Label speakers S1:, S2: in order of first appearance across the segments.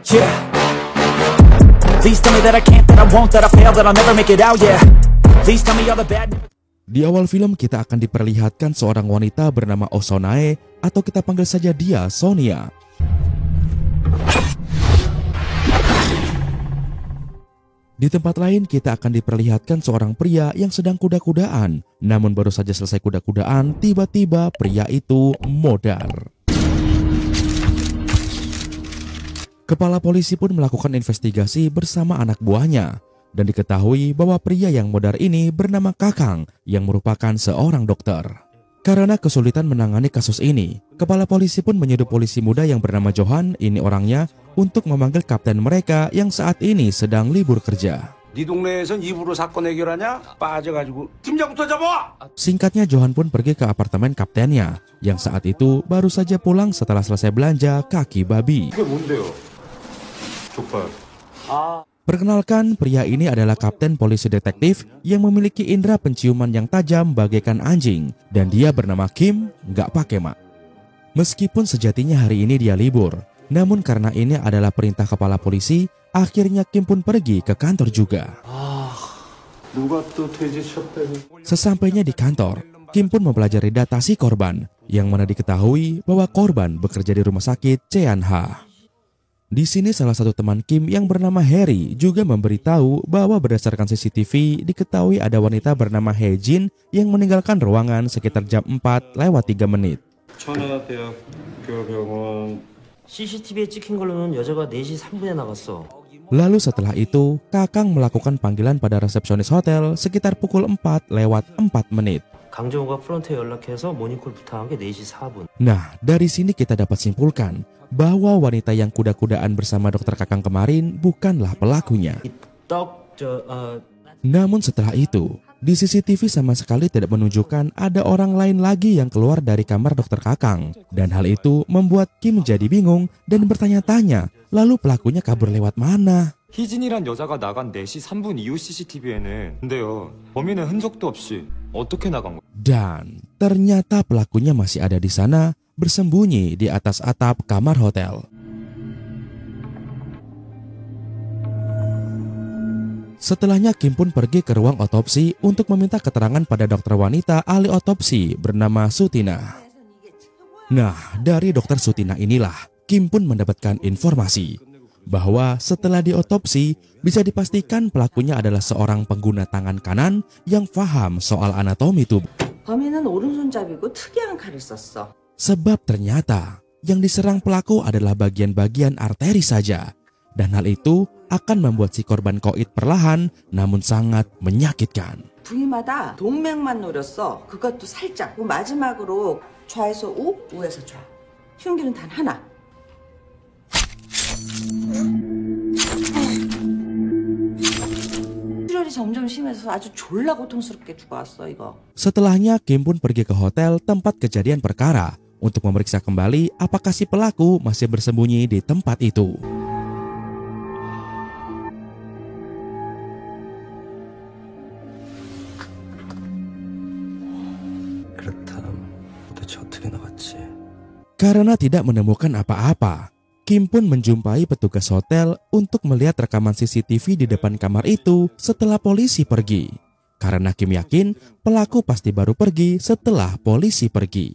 S1: Yeah. Please tell me that I can't, that I won't, that I fail, that I'll never make it out, yeah. Please tell me all the bad.
S2: Di awal film kita akan diperlihatkan seorang wanita bernama Osonae atau kita panggil saja dia Sonia. Di tempat lain kita akan diperlihatkan seorang pria yang sedang kuda-kudaan. Namun baru saja selesai kuda-kudaan, tiba-tiba pria itu modar. Kepala polisi pun melakukan investigasi bersama anak buahnya. Dan diketahui bahwa pria yang modar ini bernama Kakang yang merupakan seorang dokter. Karena kesulitan menangani kasus ini, kepala polisi pun menyuruh polisi muda yang bernama Johan, ini orangnya, untuk memanggil kapten mereka yang saat ini sedang libur kerja.
S3: 네 동네에선 입으로 사건 해결하냐? 빠져가지고 팀장부터 잡아!
S2: Singkatnya Johan pun pergi ke apartemen kaptennya, yang saat itu baru saja pulang setelah selesai belanja kaki babi.
S3: 이게 뭔데요? 족발.
S2: Perkenalkan, pria ini adalah kapten polisi detektif yang memiliki indera penciuman yang tajam bagaikan anjing, dan dia bernama Kim, nggak pakai mak. Meskipun sejatinya hari ini dia libur, namun karena ini adalah perintah kepala polisi, akhirnya Kim pun pergi ke kantor juga.
S3: 누가 또 돼지 쳤다니.
S2: Sesampainya di kantor, Kim pun mempelajari data si korban, yang mana diketahui bahwa korban bekerja di rumah sakit Cheanha. Di sini salah satu teman Kim yang bernama Harry juga memberitahu bahwa berdasarkan CCTV diketahui ada wanita bernama Hejin yang meninggalkan ruangan sekitar jam 4:03 menit.
S4: CCTV에 찍힌 걸로는 여자가 4시 3분에 나갔어.
S2: Lalu setelah itu, Kakang melakukan panggilan pada resepsionis hotel sekitar pukul 4:04 menit.
S4: 강정호가 프런트에 연락해서 모닝콜 부탁한 게 4시 4분.
S2: Nah, dari sini kita dapat simpulkan bahwa wanita yang kuda-kudaan bersama dokter Kakang kemarin bukanlah pelakunya. Namun setelah itu, di CCTV sama sekali tidak menunjukkan ada orang lain lagi yang keluar dari kamar dokter Kakang. Dan hal itu membuat Kim menjadi bingung dan bertanya-tanya, lalu pelakunya kabur lewat mana?
S5: 희진이란 여자가 나간 4시 3분 이후 CCTV에는 근데요, 범인의 흔적도 없이 어떻게 나간 거야?
S2: Dan ternyata pelakunya masih ada di sana, bersembunyi di atas atap kamar hotel. Setelahnya Kim pun pergi ke ruang otopsi untuk meminta keterangan pada dokter wanita ahli otopsi bernama Sutina. Nah, dari dokter Sutina inilah Kim pun mendapatkan informasi bahwa setelah diotopsi bisa dipastikan pelakunya adalah seorang pengguna tangan kanan yang paham soal anatomi tubuh.
S6: 범인은 오른손잡이고 특이한 칼을 썼어.
S2: Sebab ternyata yang diserang pelaku adalah bagian-bagian arteri saja. Dan hal itu akan membuat si korban koit perlahan namun sangat menyakitkan.
S6: 부위마다 동맥만 노렸어. 그것도 살짝. 그리고 마지막으로 좌에서 우, 우에서 좌. 흉기는 단 하나. 출혈이 점점 심해서 아주 졸라 고통스럽게 죽어왔어 이거.
S2: Setelahnya Kim pun pergi ke hotel tempat kejadian perkara untuk memeriksa kembali apakah si pelaku masih bersembunyi di tempat itu. Karena tidak menemukan apa-apa, Kim pun menjumpai petugas hotel untuk melihat rekaman CCTV di depan kamar itu setelah polisi pergi. Karena Kim yakin pelaku pasti baru pergi setelah polisi pergi.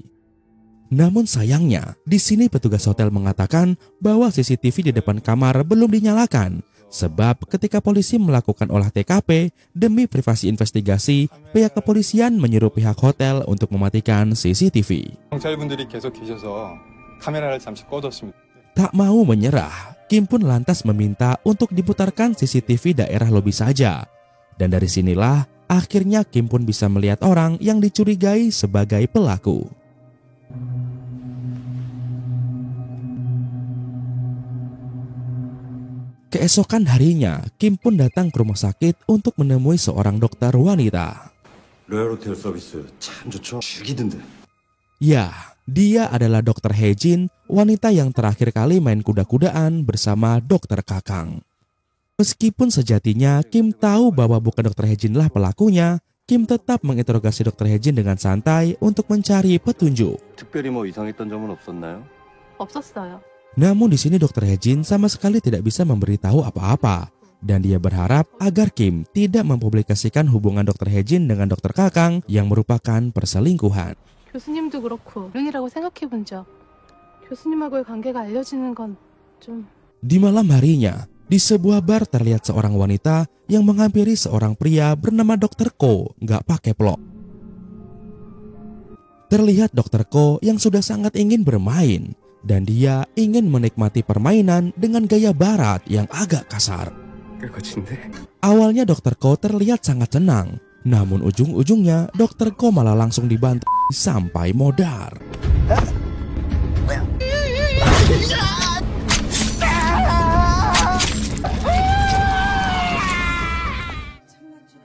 S2: Namun sayangnya, di sini petugas hotel mengatakan bahwa CCTV di depan kamar belum dinyalakan. Sebab ketika polisi melakukan olah TKP demi privasi investigasi, pihak kepolisian menyuruh pihak hotel untuk mematikan CCTV.
S5: 경찰분들이 계속 계셔서 카메라를 잠시 꺼뒀습니다.
S2: Tak mau menyerah, Kim pun lantas meminta untuk diputarkan CCTV daerah lobi saja. Dan dari sinilah akhirnya Kim pun bisa melihat orang yang dicurigai sebagai pelaku. Keesokan harinya, Kim pun datang ke rumah sakit untuk menemui seorang dokter wanita.
S3: 로얄호텔 서비스 참 좋죠. 죽이던데.
S2: Ya, dia adalah dokter Hejin, wanita yang terakhir kali main kuda-kudaan bersama dokter Kakang. Meskipun sejatinya Kim tahu bahwa bukan dokter Hejinlah pelakunya, Kim tetap menginterogasi dokter Hejin dengan santai untuk mencari petunjuk.
S3: 특별히 뭐 이상했던 점은 없었나요?
S7: 없었어요.
S2: Namun di sini Dr. Hejin sama sekali tidak bisa memberitahu apa-apa. Dan dia berharap agar Kim tidak mempublikasikan hubungan Dr. Hejin dengan Dr. Kakang yang merupakan perselingkuhan.
S7: 교수님도 그렇고 불륜이라고 생각해본 적 교수님하고의 관계가 알려지는 건 좀...
S2: Di malam harinya, di sebuah bar terlihat seorang wanita yang menghampiri seorang pria bernama Dr. Ko nggak pakai pelok. Terlihat Dr. Ko yang sudah sangat ingin bermain dan dia ingin menikmati permainan dengan gaya barat yang agak kasar. Awalnya Dr. Ko terlihat sangat senang, namun ujung-ujungnya Dr. Ko malah langsung dibantai sampai modar.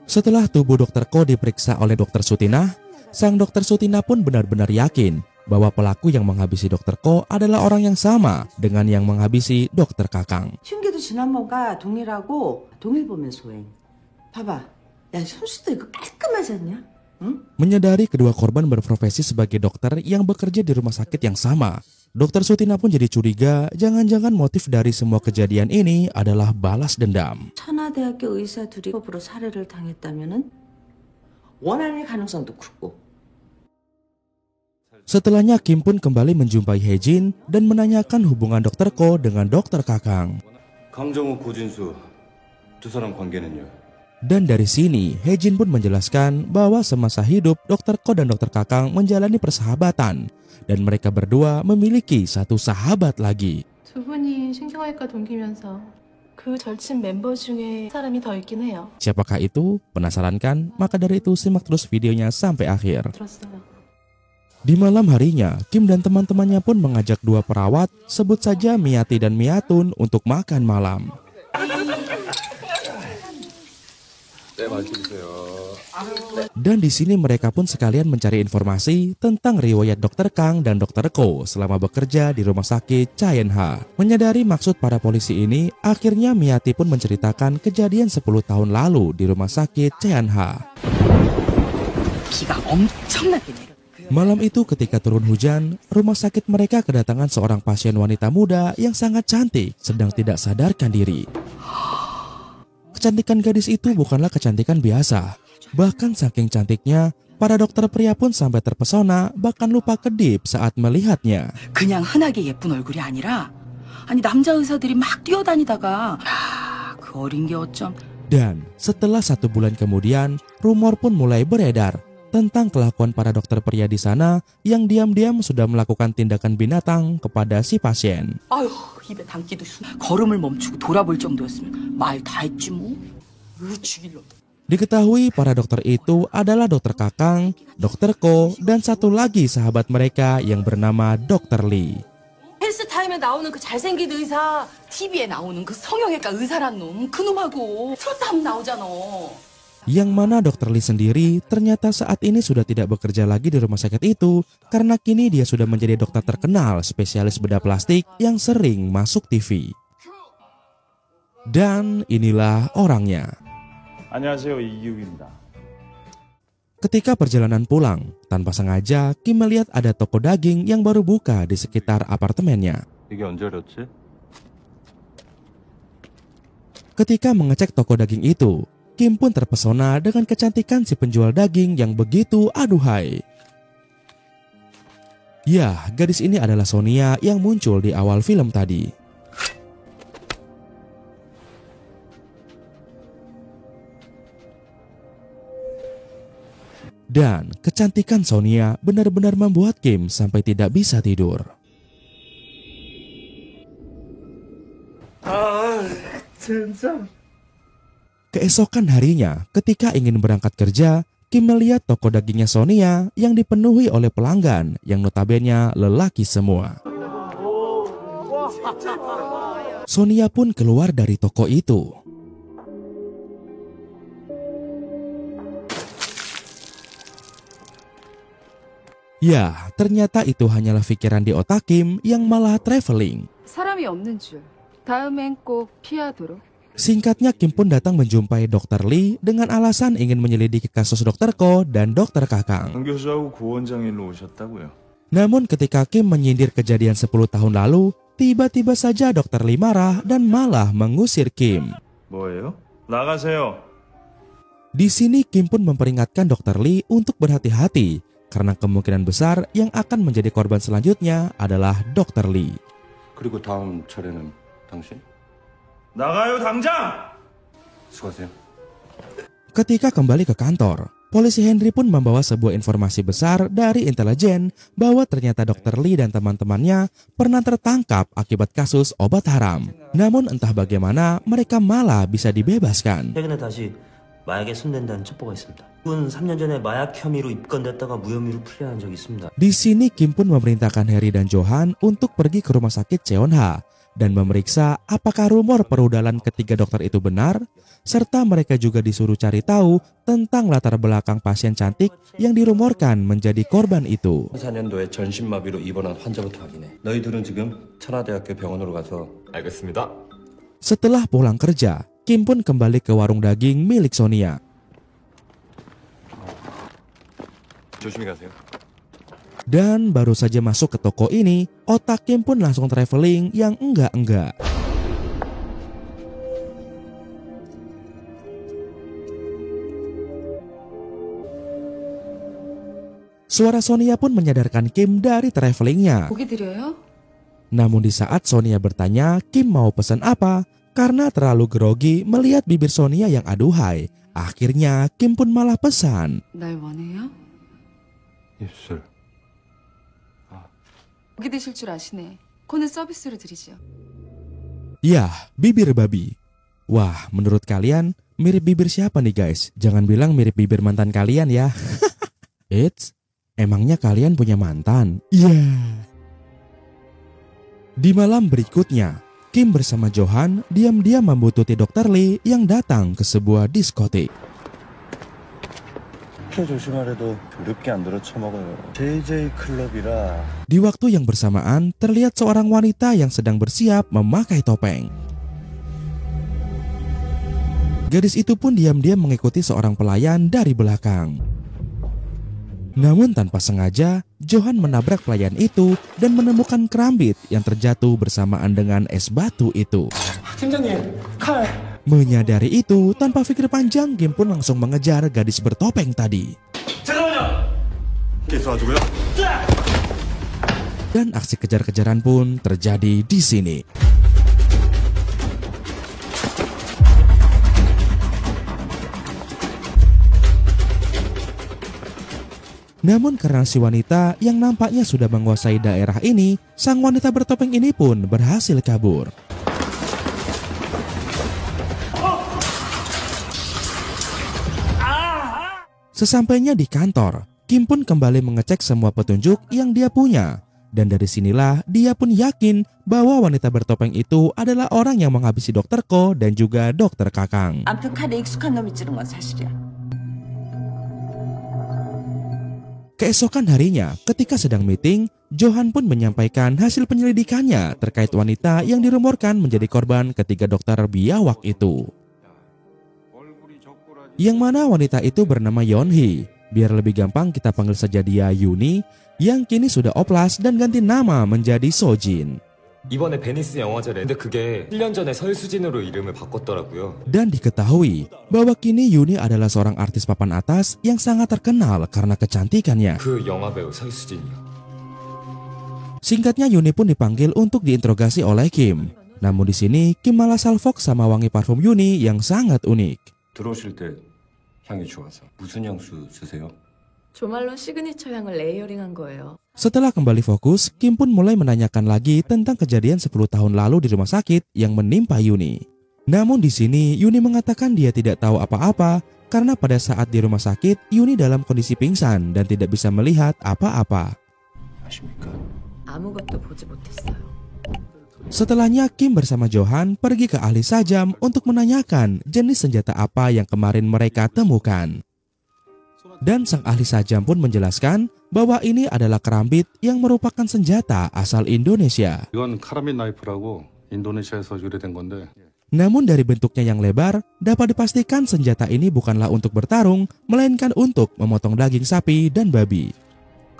S2: Setelah tubuh Dr. Ko diperiksa oleh Dr. Sutinah, sang Dr. Sutinah pun benar-benar yakin bahwa pelaku yang menghabisi Dr. Ko adalah orang yang sama dengan yang menghabisi Dr. Kakang.
S6: 흉기도 지난번과 동일하고 동일보면 소행. 봐봐, 야 손수도 이거 깔끔하지 않냐? 응?
S2: Menyadari kedua korban berprofesi sebagai dokter yang bekerja di rumah sakit yang sama, Dr. Sutinah pun jadi curiga jangan-jangan motif dari semua kejadian ini adalah balas dendam.
S6: 천하대학교 의사 둘이 법으로 살해를 당했다면은 원한일 가능성도 크고.
S2: Setelahnya Kim pun kembali menjumpai Hejin dan menanyakan hubungan Dr. Ko dengan Dr. Kakang.
S8: 강정욱, 고진수 두 사람 관계는요?
S2: Dan dari sini Hejin pun menjelaskan bahwa semasa hidup Dr. Ko dan Dr. Kakang menjalani persahabatan dan mereka berdua memiliki satu sahabat lagi.
S7: 두 분이 신경외과 동기면서 그 절친 멤버 중에 사람이 더 있긴 해요.
S2: Siapakah itu? Penasaran kan? Maka dari itu simak terus videonya sampai akhir.
S7: 들었어요.
S2: Di malam harinya, Kim dan teman-temannya pun mengajak dua perawat, sebut saja Miyati dan Miyatun, untuk makan malam. Dan di sini mereka pun sekalian mencari informasi tentang riwayat Dr. Kang dan Dr. Ko selama bekerja di rumah sakit Chaenha. Menyadari maksud para polisi ini, akhirnya Miyati pun menceritakan kejadian 10 tahun lalu di rumah sakit Chaenha. Malam itu ketika turun hujan, rumah sakit mereka kedatangan seorang pasien wanita muda yang sangat cantik sedang tidak sadarkan diri. Kecantikan gadis itu bukanlah kecantikan biasa. Bahkan saking cantiknya, para dokter pria pun sampai terpesona bahkan lupa kedip saat melihatnya.
S9: 그냥 흔하게 예쁜 얼굴이 아니라 아니 남자 의사들이 막 뛰어다니다가 그 어린 게 어쩜.
S2: Dan setelah 1 bulan kemudian, rumor pun mulai beredar tentang kelakuan para dokter pria di sana yang diam-diam sudah melakukan tindakan binatang kepada si pasien.
S9: 아유 입에 담기도 걸음을 멈추고 돌아볼 정도였으면 말 다 했지 뭐. 죽일러.
S2: Diketahui para dokter itu adalah Dr. Kakang, Dr. Ko, dan satu lagi sahabat mereka yang bernama Dr. Lee.
S9: 헬스타임에 나오는 그 잘생긴 의사, TV에 나오는 그 성형외과 의사란 놈, 그 놈하고 트로트 하면 나오잖아.
S2: Yang mana Dr. Lee sendiri ternyata saat ini sudah tidak bekerja lagi di rumah sakit itu karena kini dia sudah menjadi dokter terkenal spesialis bedah plastik yang sering masuk TV. Dan inilah orangnya.
S10: 안녕하세요, 이기욱입니다.
S2: Ketika perjalanan pulang, tanpa sengaja Kim melihat ada toko daging yang baru buka di sekitar apartemennya.
S8: 이게 언제 열렸지?
S2: Ketika mengecek toko daging itu, Kim pun terpesona dengan kecantikan si penjual daging yang begitu aduhai. Ya, gadis ini adalah Sonia yang muncul di awal film tadi. Dan kecantikan Sonia benar-benar membuat Kim sampai tidak bisa tidur. Keesokan harinya, ketika ingin berangkat kerja, Kim melihat toko dagingnya Sonia yang dipenuhi oleh pelanggan yang notabene lelaki semua. Sonia pun keluar dari toko itu. Ya, ternyata itu hanyalah pikiran di otak Kim yang malah traveling.
S11: 사람이 없는 줄. 다음엔 꼭 피하도록.
S2: Singkatnya, Kim pun datang menjumpai Dr. Lee dengan alasan ingin menyelidiki kasus Dr. Ko dan Dr. Kakang.
S10: 강 교수하고 고 원장 일로 오셨다고요?
S2: Namun ketika Kim menyindir kejadian 10 tahun lalu, tiba-tiba saja Dr. Lee marah dan malah mengusir Kim.
S10: 뭐예요? 나가세요.
S2: Di sini Kim pun memperingatkan Dr. Lee untuk berhati-hati karena kemungkinan besar yang akan menjadi korban selanjutnya adalah Dr. Lee.
S8: 그리고 다음 차례는 당신?
S10: 나가요 당장!
S8: 수고하세요.
S2: Ketika kembali ke kantor, polisi Henry pun membawa sebuah informasi besar dari intelijen bahwa ternyata Dr. Lee dan teman-temannya pernah tertangkap akibat kasus obat haram. Namun entah bagaimana mereka malah bisa dibebaskan.
S4: 최근에 다시 마약에 손댄다는 첩보가 있습니다. 군 3년 전에 마약 혐의로 입건됐다가 무혐의로 풀려난 적이 있습니다.
S2: Di sini Kim pun memerintahkan Harry dan Johan untuk pergi ke rumah sakit Cheonha dan memeriksa apakah rumor perudalan ketiga dokter itu benar, serta mereka juga disuruh cari tahu tentang latar belakang pasien cantik yang dirumorkan menjadi korban itu.
S8: 4년도에 전신마비로 입원한 환자부터 확인해. 너희들은 지금 천하대학교 병원으로 가서.
S5: 알겠습니다.
S2: Setelah pulang kerja, Kim pun kembali ke warung daging milik Sonia.
S8: 조심히 가세요.
S2: Dan baru saja masuk ke toko ini, otak Kim pun langsung traveling yang enggak-enggak. Suara Sonia pun menyadarkan Kim dari travelingnya.
S11: 고기 드려요?
S2: Namun di saat Sonia bertanya Kim mau pesan apa, karena terlalu grogi melihat bibir Sonia yang aduhai, akhirnya Kim pun malah pesan.
S11: 날 원해요?
S8: 입술.
S11: 고기 드실 줄 아시네. 코는 서비스로 드리죠.
S2: Yah, bibir babi. Wah, menurut kalian mirip bibir siapa nih guys? Jangan bilang mirip bibir mantan kalian ya. Eits, emangnya kalian punya mantan? Iya. Di malam berikutnya, Kim bersama Johan diam-diam membuntuti Dr. Lee yang datang ke sebuah diskotik.
S8: 조심하래도 더럽게 안 들어 처먹어요. JJ 클럽이라.
S2: Di waktu yang bersamaan, terlihat seorang wanita yang sedang bersiap memakai topeng. Gadis itu pun diam-diam mengikuti seorang pelayan dari belakang. Namun tanpa sengaja, Johan menabrak pelayan itu dan menemukan kerambit yang terjatuh bersamaan dengan es batu itu.
S3: 팀장님, 칼.
S2: Menyadari itu, tanpa pikir panjang, Kim pun langsung mengejar gadis bertopeng tadi.
S8: 계속하자고요.
S2: Dan aksi kejar-kejaran pun terjadi di sini. Namun karena si wanita yang nampaknya sudah menguasai daerah ini, sang wanita bertopeng ini pun berhasil kabur. Sesampainya di kantor, Kim pun kembali mengecek semua petunjuk yang dia punya. Dan dari sinilah dia pun yakin bahwa wanita bertopeng itu adalah orang yang menghabisi Dr. Ko dan juga Dr. Kakang.
S6: 아무튼 칼에 익숙한 놈이 찌른 건 사실이야.
S2: Keesokan harinya, ketika sedang meeting, Johan pun menyampaikan hasil penyelidikannya terkait wanita yang dirumorkan menjadi korban ketiga dokter biawak itu. Yang mana wanita itu bernama Yeonhee. Biar lebih gampang kita panggil saja dia Yuni, yang kini sudah oplas dan ganti nama menjadi Sojin.
S5: 이번에 베니스 영화제래. 근데 그게 1년 전에 설수진으로 이름을 바꿨더라고요.
S2: Dan diketahui bahwa kini Yuni adalah seorang artis papan atas yang sangat terkenal karena kecantikannya.
S5: 그 영화 배우 설수진이요.
S2: Singkatnya Yuni pun dipanggil untuk diinterogasi oleh Kim. Namun di sini Kim malah salfok sama wangi parfum Yuni yang sangat unik.
S8: 들어오실 때 향이 좋아서. 무슨 향수 쓰세요?
S9: 조말론 시그니처 향을 레이어링한 거예요.
S2: Setelah kembali fokus, Kim pun mulai menanyakan lagi tentang kejadian 10 tahun lalu di rumah sakit yang menimpa Yuni. Namun di sini Yuni mengatakan dia tidak tahu apa-apa karena pada saat di rumah sakit Yuni dalam kondisi pingsan dan tidak bisa melihat apa-apa.
S9: 아무것도 보지 못했어요.
S2: Setelahnya Kim bersama Johan pergi ke ahli sajam untuk menanyakan jenis senjata apa yang kemarin mereka temukan. Dan sang ahli sajam pun menjelaskan bahwa ini adalah kerambit yang merupakan senjata asal Indonesia.
S12: 이건 카라민 나이프라고 인도네시아에서 유래된 건데.
S2: Namun dari bentuknya yang lebar, dapat dipastikan senjata ini bukanlah untuk bertarung, melainkan untuk memotong daging sapi dan babi.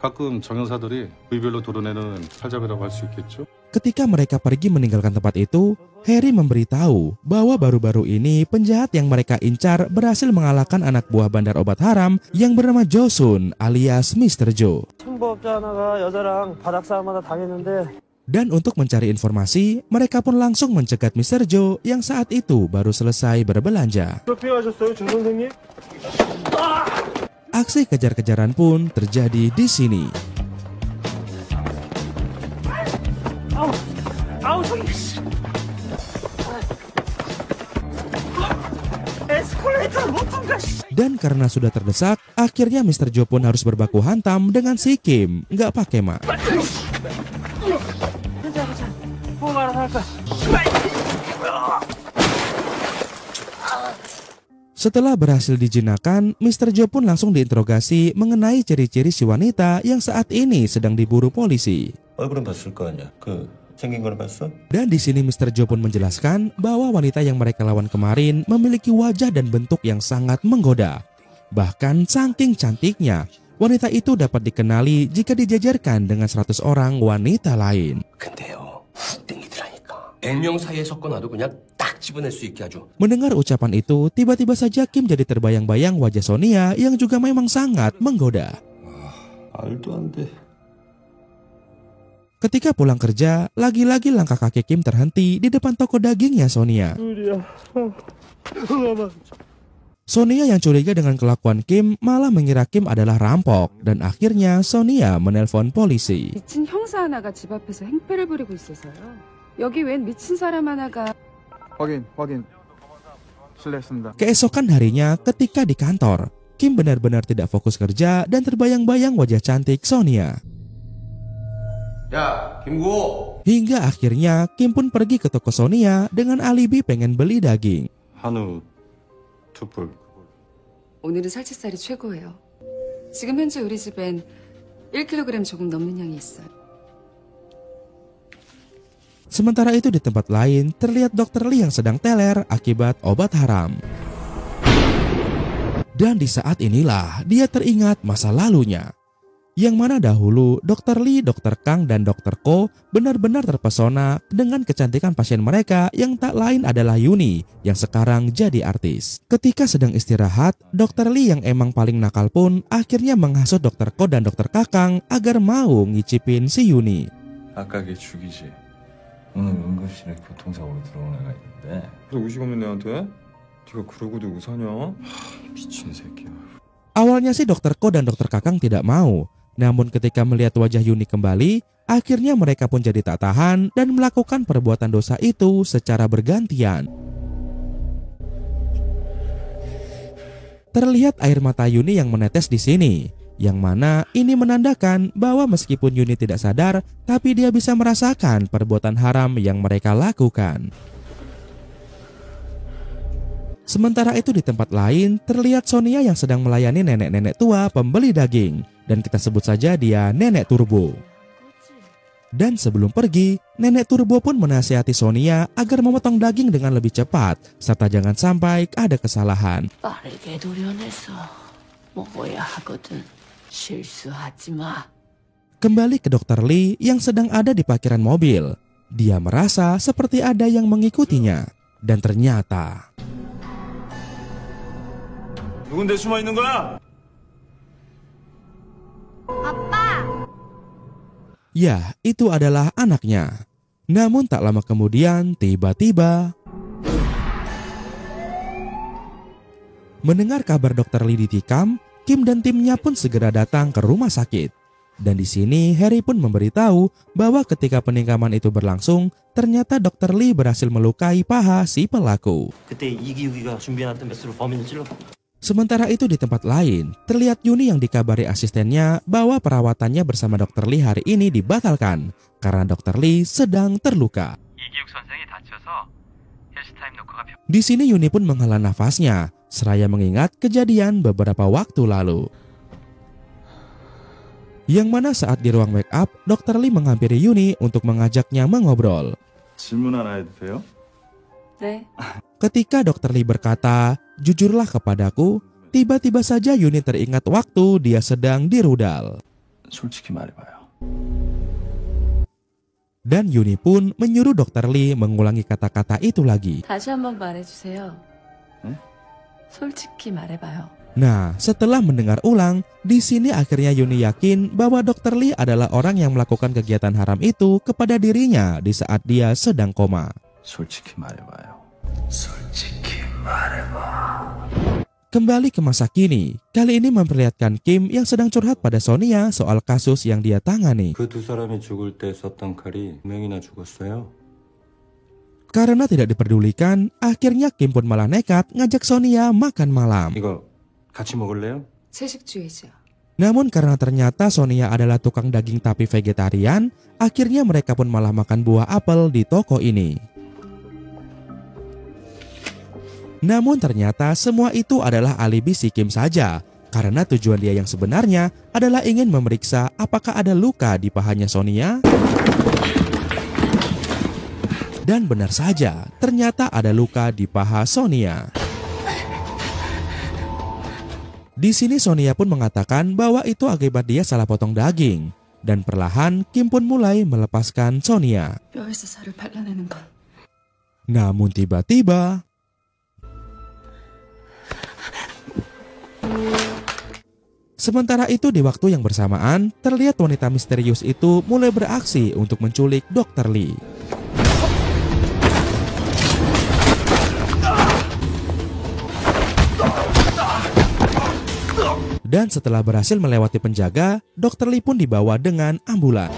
S12: 가끔 정형사들이 부위별로 도려내는 칼잡이라고 할 수 있겠죠?
S2: Ketika mereka pergi meninggalkan tempat itu, Harry memberitahu bahwa baru-baru ini penjahat yang mereka incar berhasil mengalahkan anak buah bandar obat haram yang bernama Josun alias Mr. Joe.
S3: 청부업자 하나가 여자랑 바닥 싸움 하나 당했는데
S2: Dan untuk mencari informasi, mereka pun langsung mencegat Mr. Joe yang saat itu baru selesai berbelanja.
S3: 쇼핑하셨어요, 중 선생님?
S2: Aksi kejar-kejaran pun terjadi di sini.
S3: 아우 저기 에스컬레이터 못 통과.
S2: Dan karena sudah terdesak, akhirnya Mr. Joe pun harus berbaku hantam dengan si Kim, nggak pakai mak. Setelah berhasil dijinakan, Mr. Joe pun langsung diinterogasi mengenai ciri-ciri si wanita yang saat ini sedang diburu polisi.
S8: 얼굴은 봤을 거 아니야. 생긴 거는 봤어?
S2: Dan di sini Mr. Joe pun menjelaskan bahwa wanita yang mereka lawan kemarin memiliki wajah dan bentuk yang sangat menggoda. Bahkan saking cantiknya, wanita itu dapat dikenali jika dijajarkan dengan 100 orang wanita lain.
S13: 근데요, 훅 땡기더라니까. 100명 사이에 섞어 놔도 그냥 딱 집어낼 수 있게 아주.
S2: Mendengar ucapan itu, tiba-tiba saja Kim jadi terbayang-bayang wajah Sonia yang juga memang sangat menggoda.
S8: 말도 안 돼.
S2: Ketika pulang kerja, lagi-lagi langkah kaki Kim terhenti di depan toko dagingnya Sonia. Sonia yang curiga dengan kelakuan Kim malah mengira Kim adalah rampok dan akhirnya Sonia menelpon polisi.
S11: 미친 형사 하나가 집 앞에서 행패를 부리고 있어서요. 여기 웬 미친 사람 하나가.
S14: 확인. 실례했습니다.
S2: Keesokan harinya ketika di kantor, Kim benar-benar tidak fokus kerja dan terbayang-bayang wajah cantik Sonia.
S13: 야, 김구.
S2: Hingga akhirnya Kim pun pergi ke toko Sonia dengan alibi pengen beli daging.
S12: 한우 투뿔.
S11: 오늘은 살치살이 최고예요. 지금 현재 우리 집엔 1kg 조금 넘는 양이 있어요.
S2: Sementara itu di tempat lain terlihat Dr. Lee yang sedang teler akibat obat haram. Dan di saat inilah dia teringat masa lalunya. Yang mana dahulu Dr. Lee, Dr. Kang, dan Dr. Ko benar-benar terpesona dengan kecantikan pasien mereka yang tak lain adalah Yuni yang sekarang jadi artis. Ketika sedang istirahat, Dr. Lee yang emang paling nakal pun akhirnya menghasut Dr. Ko dan Dr. Kakang agar mau ngicipin si Yuni.
S15: 아까게 죽이지. 오늘 응급실에 교통사고로 들어온 애가 있는데.
S5: 너 의식 없는 애한테? 네가 그러고도 의사냐? 미친 새끼야.
S2: Awalnya sih Dr. Ko dan Dr. Kakang tidak mau. Namun ketika melihat wajah Yuni kembali, akhirnya mereka pun jadi tak tahan dan melakukan perbuatan dosa itu secara bergantian. Terlihat air mata Yuni yang menetes di sini, yang mana ini menandakan bahwa meskipun Yuni tidak sadar, tapi dia bisa merasakan perbuatan haram yang mereka lakukan. Sementara itu di tempat lain, terlihat Sonia yang sedang melayani nenek-nenek tua pembeli daging. Dan kita sebut saja dia Nenek Turbo. Dan sebelum pergi, Nenek Turbo pun menasihati Sonia agar memotong daging dengan lebih cepat, serta jangan sampai ada kesalahan.
S9: 빠르게 도려내서 먹어야 하거든. 실수하지 마.
S2: Kembali ke Dr. Lee yang sedang ada di parkiran mobil. Dia merasa seperti ada yang mengikutinya. Dan ternyata...
S10: 누군데 숨어 있는 거야?
S2: Ya, itu adalah anaknya. Namun tak lama kemudian, tiba-tiba... Mendengar kabar Dr. Lee ditikam, Kim dan timnya pun segera datang ke rumah sakit. Dan di sini Harry pun memberitahu bahwa ketika penikaman itu berlangsung, ternyata Dr. Lee berhasil melukai paha si pelaku.
S4: 그때 이기욱이가 준비해놨던 메스로 범인을 찔렀고.
S2: Sementara itu di tempat lain, terlihat Yuni yang dikabari asistennya bahwa perawatannya bersama Dr. Lee hari ini dibatalkan karena Dr. Lee sedang terluka. Di sini Yuni pun menghela nafasnya, seraya mengingat kejadian beberapa waktu lalu. Yang mana saat di ruang make up, Dr. Lee menghampiri Yuni untuk mengajaknya mengobrol.
S10: 질문 하나 해도 돼요?
S11: 네.
S2: Ketika Dr. Lee berkata, "Jujurlah kepadaku," tiba-tiba saja Yuni teringat waktu dia sedang di rudal.
S15: 솔직히 말해봐요.
S2: Dan Yuni pun menyuruh Dr. Lee mengulangi kata-kata itu lagi.
S11: 다시 한번 말해주세요. 솔직히 말해봐요.
S2: Nah, setelah mendengar ulang, di sini akhirnya Yuni yakin bahwa Dr. Lee adalah orang yang melakukan kegiatan haram itu kepada dirinya di saat dia sedang koma.
S15: 솔직히 말해봐요. 솔직히 말해봐.
S2: Kembali ke masa kini, kali ini memperlihatkan Kim yang sedang curhat pada Sonia soal kasus yang dia tangani.
S8: 그 두 사람이 죽을 때 썼던 칼이 두 명이나 죽었어요.
S2: Karena tidak diperdulikan, akhirnya Kim pun malah nekat ngajak Sonia makan malam.
S8: 이거 같이 먹을래요?
S11: 채식주의자.
S2: Namun karena ternyata Sonia adalah tukang daging tapi vegetarian, akhirnya mereka pun malah makan buah apel di toko ini. Namun ternyata semua itu adalah alibi si Kim saja, karena tujuan dia yang sebenarnya adalah ingin memeriksa apakah ada luka di pahanya Sonia. Dan benar saja, ternyata ada luka di paha Sonia. Di sini Sonia pun mengatakan bahwa itu akibat dia salah potong daging, dan perlahan Kim pun mulai melepaskan Sonia.
S11: 뼈에서 살을 발라내는 건.
S2: Namun tiba-tiba sementara itu di waktu yang bersamaan, terlihat wanita misterius itu mulai beraksi untuk menculik Dr. Lee. Dan setelah berhasil melewati penjaga, Dr. Lee pun dibawa dengan ambulan.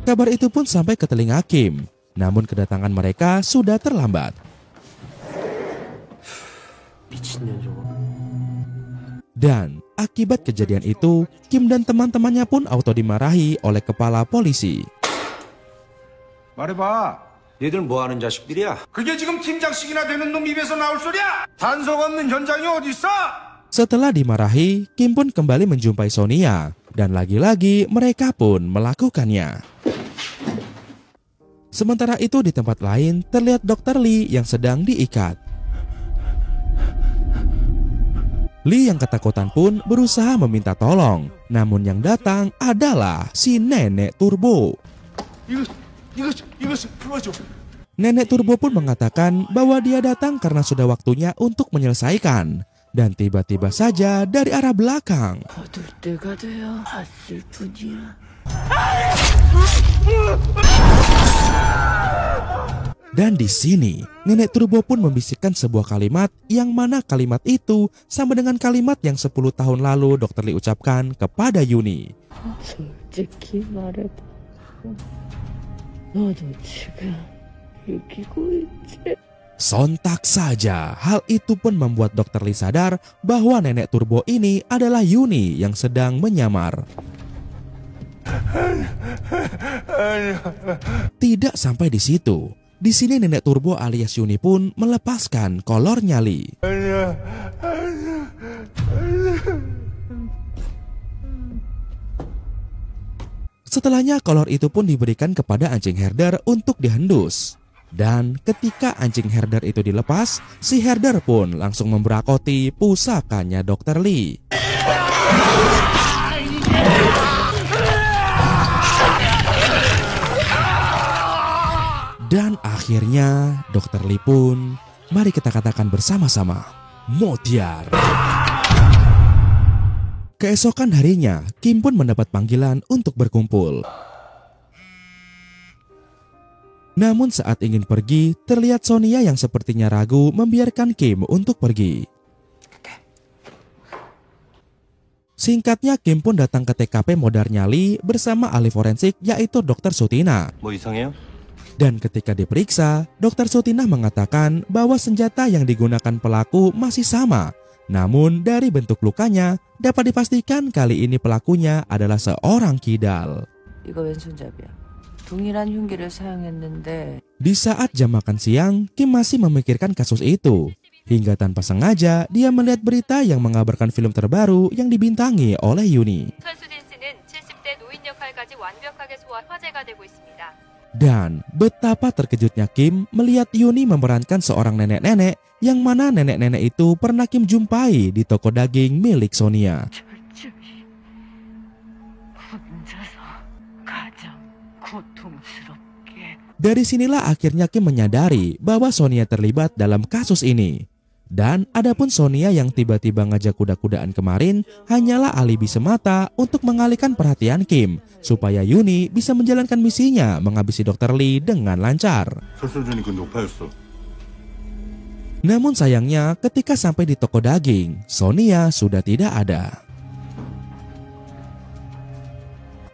S2: Kabar itu pun sampai ke telinga Kim. Namun kedatangan mereka sudah terlambat. Dan akibat kejadian itu, Kim dan teman-temannya pun auto dimarahi oleh kepala polisi.
S3: 말해봐. 얘들 뭐 하는 자식들이야? 그게 지금 팀장씩이나 되는 놈 입에서 나올 소리야? 단속 없는 현장이 어디 있어?
S2: Setelah dimarahi, Kim pun kembali menjumpai Sonia. Dan lagi-lagi mereka pun melakukannya. Sementara itu di tempat lain terlihat Dr. Lee yang sedang diikat. Lee yang ketakutan pun berusaha meminta tolong. Namun yang datang adalah si Nenek Turbo. Nenek Turbo pun mengatakan bahwa dia datang karena sudah waktunya untuk menyelesaikan. Dan tiba-tiba saja dari arah belakang dan di sini Nenek Turbo pun membisikkan sebuah kalimat yang mana kalimat itu sama dengan kalimat yang 10 tahun lalu Dr. Lee ucapkan kepada Yuni.
S16: 솔직히 말해봐. 너도 지금 이기고 있지?
S2: Sontak saja, hal itu pun membuat Dr. Lee sadar bahwa Nenek Turbo ini adalah Yuni yang sedang menyamar. Tidak sampai di situ. Di sini Nenek Turbo alias Yuni pun melepaskan kolornya Lee. Setelahnya kolor itu pun diberikan kepada anjing herder untuk dihendus. Dan ketika anjing herder itu dilepas, si herder pun langsung memberakoti pusakanya Dr. Lee. Dan akhirnya Dr. Lee pun, mari kita katakan bersama-sama, Motiar. Keesokan harinya, Kim pun mendapat panggilan untuk berkumpul. Namun saat ingin pergi, terlihat Sonia yang sepertinya ragu membiarkan Kim untuk pergi. Singkatnya, Kim pun datang ke TKP Modarnya Lee bersama ahli forensik yaitu Dr. Sutina.
S8: 뭐 이상해요?
S2: Dan ketika diperiksa, Dr. Sutina mengatakan bahwa senjata yang digunakan pelaku masih sama. Namun dari bentuk lukanya, dapat dipastikan kali ini pelakunya adalah seorang kidal.
S6: 이거 왼손잡이야. 동일한 흉기를 사용했는데.
S2: Di saat jam makan siang, Kim masih memikirkan kasus itu. Hingga tanpa sengaja, dia melihat berita yang mengabarkan film terbaru yang dibintangi oleh Yuni. Dan betapa terkejutnya Kim melihat Yuni memerankan seorang nenek-nenek yang mana nenek-nenek itu pernah Kim jumpai di toko daging milik Sonia. Dari sinilah akhirnya Kim menyadari bahwa Sonia terlibat dalam kasus ini. Dan adapun Sonia yang tiba-tiba ngajak kuda-kudaan kemarin hanyalah alibi semata untuk mengalihkan perhatian Kim supaya Yuni bisa menjalankan misinya menghabisi Dr. Lee dengan lancar. Namun sayangnya ketika sampai di toko daging, Sonia sudah tidak ada.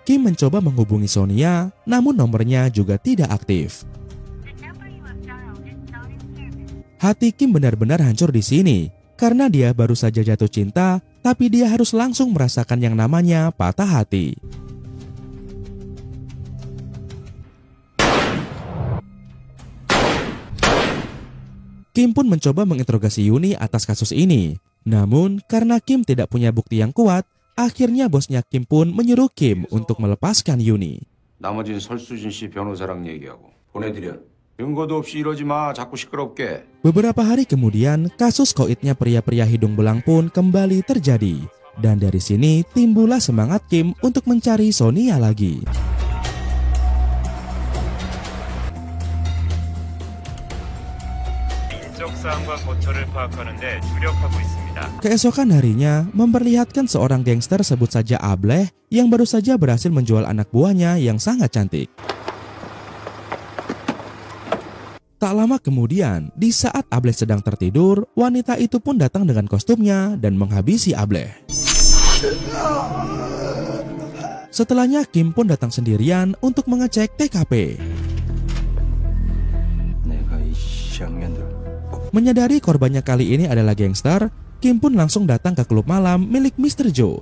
S2: Kim mencoba menghubungi Sonia, namun nomornya juga tidak aktif. Hati Kim benar-benar hancur di sini karena dia baru saja jatuh cinta, tapi dia harus langsung merasakan yang namanya patah hati. Kim pun mencoba menginterogasi Yuni atas kasus ini. Namun karena Kim tidak punya bukti yang kuat, akhirnya bosnya Kim pun menyuruh Kim untuk melepaskan Yuni.
S3: 나머지는 설수진 씨 변호사랑 얘기하고 보내드려. 근거도 없이 이러지 마. 자꾸 시끄럽게.
S2: Beberapa hari kemudian, kasus koitnya pria-pria hidung belang pun kembali terjadi. Dan dari sini timbullah semangat Kim untuk mencari Sonia lagi. Keesokan harinya memperlihatkan seorang gangster sebut saja Ableh yang baru saja berhasil menjual anak buahnya yang sangat cantik. Tak lama kemudian, di saat Ableh sedang tertidur, wanita itu pun datang dengan kostumnya dan menghabisi Ableh. Setelahnya Kim pun datang sendirian untuk mengecek TKP. Menyadari korbannya kali ini adalah gangster, Kim pun langsung datang ke klub malam milik Mr. Joe.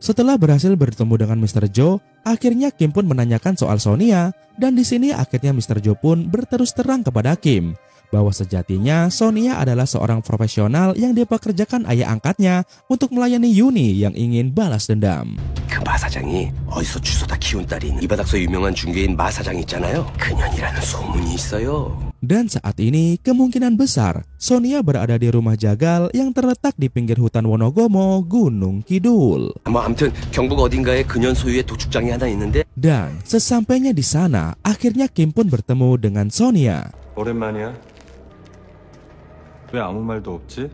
S2: Setelah berhasil bertemu dengan Mr. Joe, akhirnya Kim pun menanyakan soal Sonia, dan di sini akhirnya Mr. Joe pun berterus terang kepada Kim bahwa sejatinya Sonia adalah seorang profesional yang dipekerjakan ayah angkatnya untuk melayani Yuni yang ingin balas dendam.
S13: 그 마사장이 어디서 주워다 키운 딸인 이 바닥서 유명한 중개인 마사장 있잖아요. 그년이라는 소문이 있어요.
S2: Dan saat ini kemungkinan besar Sonia berada di rumah jagal yang terletak di pinggir hutan Wonogomo, Gunung Kidul.
S13: 아무튼 경북 어딘가에 그년 소유의 도축장이 하나 있는데.
S2: Dan sesampainya di sana, akhirnya Kim pun bertemu dengan Sonia.
S10: 오랜만이야. 왜 아무 말도 없지?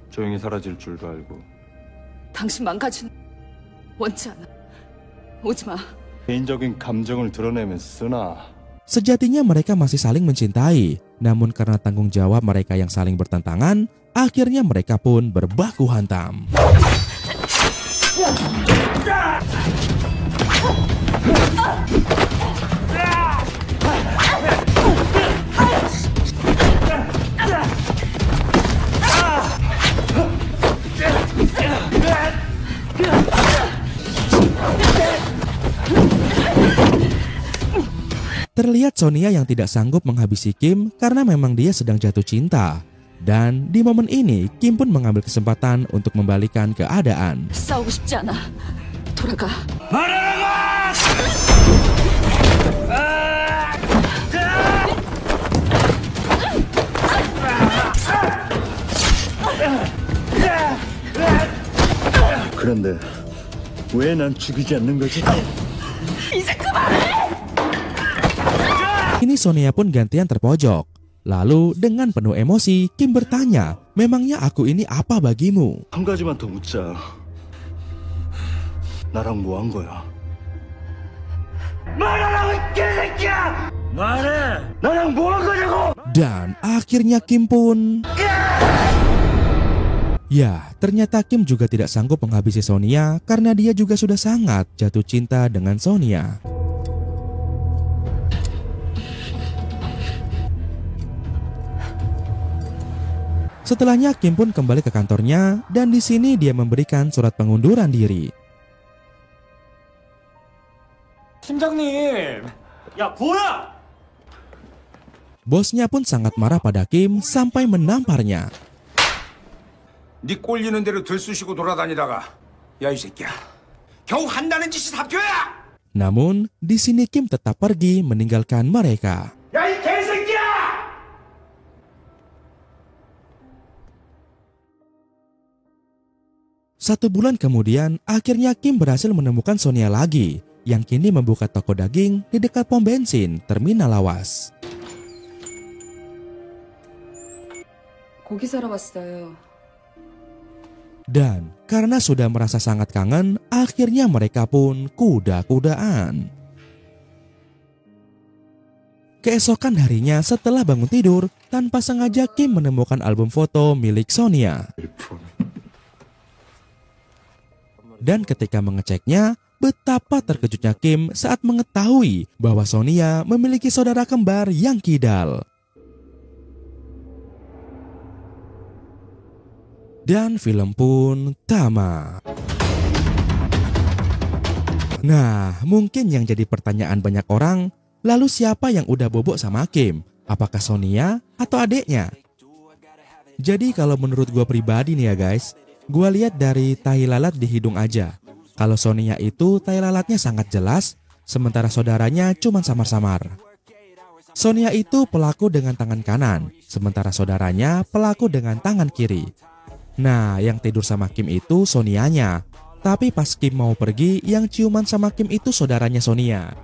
S10: 조용히 사라질 줄도 알고.
S9: 당신 망가진 원치 않아. 오지 마.
S10: 개인적인 감정을 드러내면 쓰나.
S2: Sejatinya mereka masih saling mencintai, namun karena tanggung jawab mereka yang saling bertentangan, akhirnya mereka pun berbaku hantam. Terlihat Sonia yang tidak sanggup menghabisi Kim karena memang dia sedang jatuh cinta. Dan di momen ini, Kim pun mengambil kesempatan untuk membalikan keadaan.
S9: 싸우고 싶지 않아. 돌아가.
S10: 그런데 왜 난 죽이지 않는 거지?
S9: 이제 그만해!
S2: Kini Sonia pun gantian terpojok. Lalu dengan penuh emosi, Kim bertanya, memangnya aku ini apa bagimu?
S10: 한 가지만 더 묻자. 나랑 뭐 한 거야? 말하라고 이 개새끼야! 말해! 나랑 뭐 한 거냐고!
S2: Dan akhirnya Kim pun... Ya, ternyata Kim juga tidak sanggup menghabisi Sonia karena dia juga sudah sangat jatuh cinta dengan Sonia. Setelahnya Kim pun kembali ke kantornya dan di sini dia memberikan surat pengunduran diri.
S5: 팀장님, 야 뭐야?
S2: Bosnya pun sangat marah pada Kim sampai menamparnya.
S3: 네 꼴리는 대로 들쑤시고 돌아다니다가 야 이 새끼야 겨우 한다는 짓이 사표야!
S2: Namun, di sini Kim tetap pergi meninggalkan mereka.
S3: 야 이 개새끼야!
S2: Satu bulan kemudian, akhirnya Kim berhasil menemukan Sonia lagi, yang kini membuka toko daging di dekat pom bensin Terminal Lawas.
S11: 고기 사러 왔어요.
S2: Dan karena sudah merasa sangat kangen, akhirnya mereka pun kuda-kudaan. Keesokan harinya setelah bangun tidur, tanpa sengaja Kim menemukan album foto milik Sonia. Dan ketika mengeceknya, betapa terkejutnya Kim saat mengetahui bahwa Sonia memiliki saudara kembar yang kidal. Dan film pun tamat. Nah, mungkin yang jadi pertanyaan banyak orang, lalu siapa yang udah bobok sama Kim? Apakah Sonia atau adeknya? Jadi kalau menurut gue pribadi nih ya guys, gue lihat dari tai lalat di hidung aja. Kalau Sonia itu tai lalatnya sangat jelas, sementara saudaranya cuma samar-samar. Sonia itu pelaku dengan tangan kanan, sementara saudaranya pelaku dengan tangan kiri. Nah, yang tidur sama Kim itu Sonianya. Tapi pas Kim mau pergi, yang ciuman sama Kim itu saudaranya Sonia.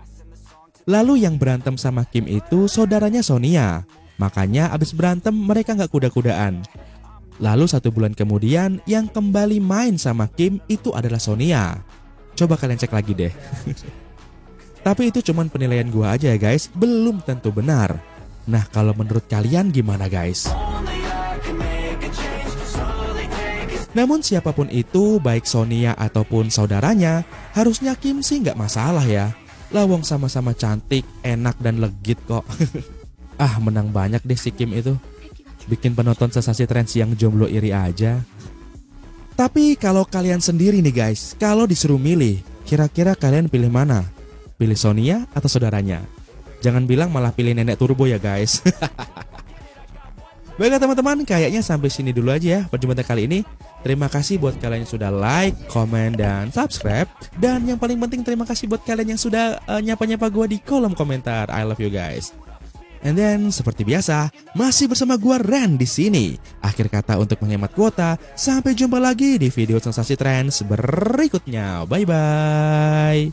S2: Lalu yang berantem sama Kim itu saudaranya Sonia. Makanya abis berantem mereka gak kuda-kudaan. Lalu 1 bulan kemudian, yang kembali main sama Kim itu adalah Sonia. Coba kalian cek lagi deh. Tapi itu cuman penilaian gua aja ya guys, belum tentu benar. Nah, kalau menurut kalian gimana guys? Namun siapapun itu, baik Sonia ataupun saudaranya, harusnya Kim sih nggak masalah ya. Lawong sama-sama cantik, enak dan legit kok. Menang banyak deh si Kim itu. Bikin penonton Sensasi Trends yang jomblo iri aja. Tapi kalau kalian sendiri nih guys, kalau disuruh milih, kira-kira kalian pilih mana? Pilih Sonia atau saudaranya? Jangan bilang malah pilih nenek turbo ya guys. Baiklah teman-teman, kayaknya sampai sini dulu aja ya perjumpaan kali ini. Terima kasih buat kalian yang sudah like, komen, dan subscribe. Dan yang paling penting terima kasih buat kalian yang sudah nyapa-nyapa gue di kolom komentar. I love you guys. And then seperti biasa, masih bersama gue Ren di sini. Akhir kata untuk menghemat kuota. Sampai jumpa lagi di video Sensasi Trends berikutnya. Bye bye.